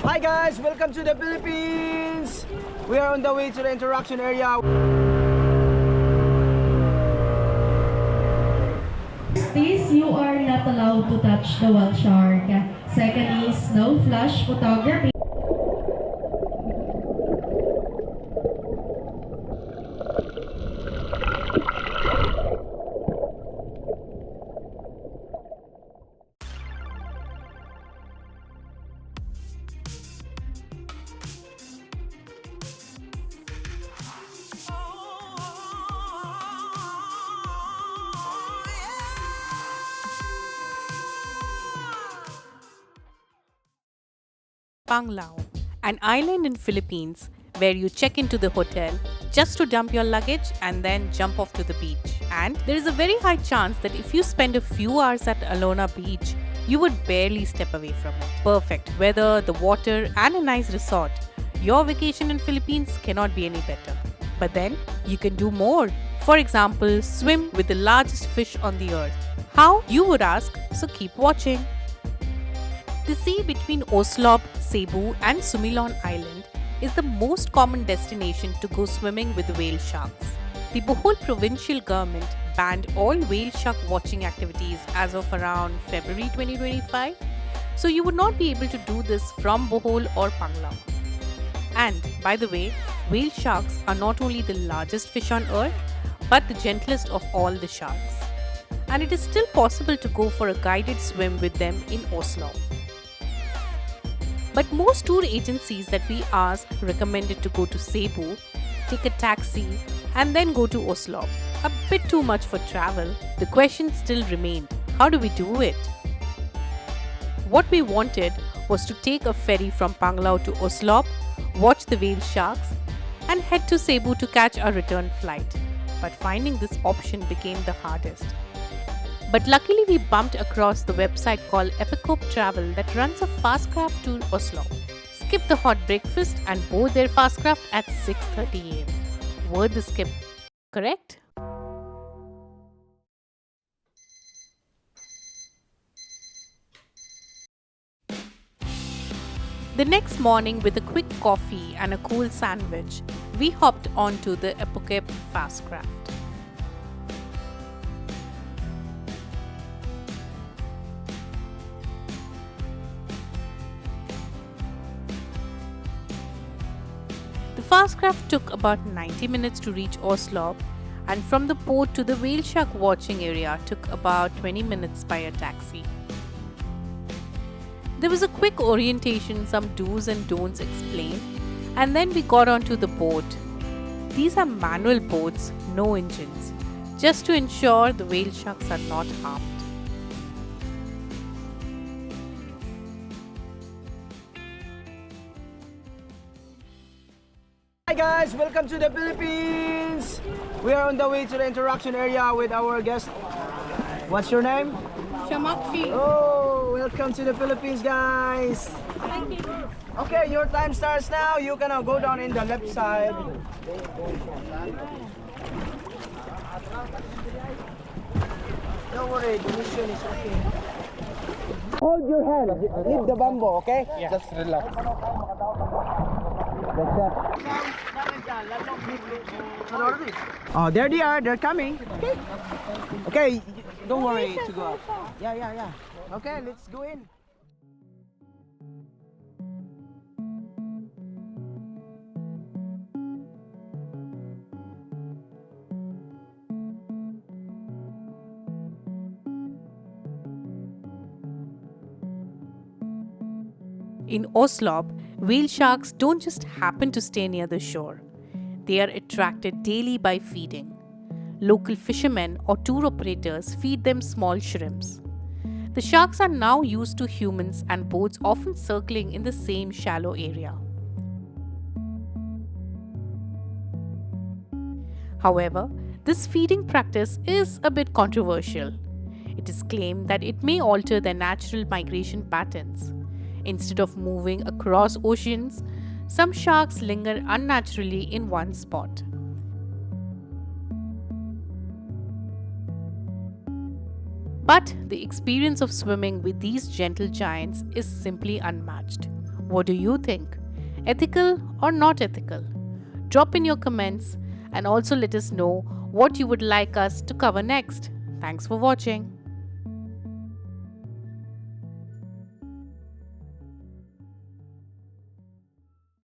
Hi guys, welcome to the Philippines. We are on the way to the interaction area. Please, you are not allowed to touch the wild shark. Second is no flash photography. Panglao, an island in Philippines where you check into the hotel just to dump your luggage and then jump off to the beach. And there is a very high chance that if you spend a few hours at Alona Beach, you would barely step away from it. Perfect weather, the water and a nice resort. Your vacation in Philippines cannot be any better. But then you can do more. For example, swim with the largest fish on the earth. How? You would ask, so keep watching. The sea between Oslob, Cebu and Sumilon Island is the most common destination to go swimming with whale sharks. The Bohol provincial government banned all whale shark watching activities as of around February 2025, so you would not be able to do this from Bohol or Panglao. And by the way, whale sharks are not only the largest fish on earth, but the gentlest of all the sharks. And it is still possible to go for a guided swim with them in Oslo. But most tour agencies that we asked recommended to go to Cebu, take a taxi and then go to Oslob. A bit too much for travel. The question still remained, how do we do it? What we wanted was to take a ferry from Panglao to Oslob, watch the whale sharks and head to Cebu to catch our return flight. But finding this option became the hardest. But luckily we bumped across the website called Apekop Travel that runs a Fastcraft to Oslo. Skip the hot breakfast and board their Fastcraft at 6:30 am. Worth the skip, correct? The next morning, with a quick coffee and a cool sandwich, we hopped onto the Apekop Fastcraft. The Fastcraft took about 90 minutes to reach Oslo, and from the port to the whale shark watching area took about 20 minutes by a taxi. There was a quick orientation, some do's and don'ts explained, and then we got onto the boat. These are manual boats, no engines, just to ensure the whale sharks are not harmed. Hi guys, welcome to the Philippines. We are on the way to the interaction area with our guest. What's your name? Shamakshi. Oh, welcome to the Philippines, guys. Thank you. Okay, your time starts now. You can go down in the left side. Don't worry, the mission is okay. Hold your hand. Leave the bamboo, okay? Yeah. Just relax. That's it. Oh, there they are. They're coming. Okay. Okay, don't worry to go out. Yeah. Okay, let's go in. In Oslob, whale sharks don't just happen to stay near the shore. They are attracted daily by feeding. Local fishermen or tour operators feed them small shrimps. The sharks are now used to humans and boats often circling in the same shallow area. However, this feeding practice is a bit controversial. It is claimed that it may alter their natural migration patterns. Instead of moving across oceans, some sharks linger unnaturally in one spot. But the experience of swimming with these gentle giants is simply unmatched. What do you think? Ethical or not ethical? Drop in your comments and also let us know what you would like us to cover next. Thanks for watching.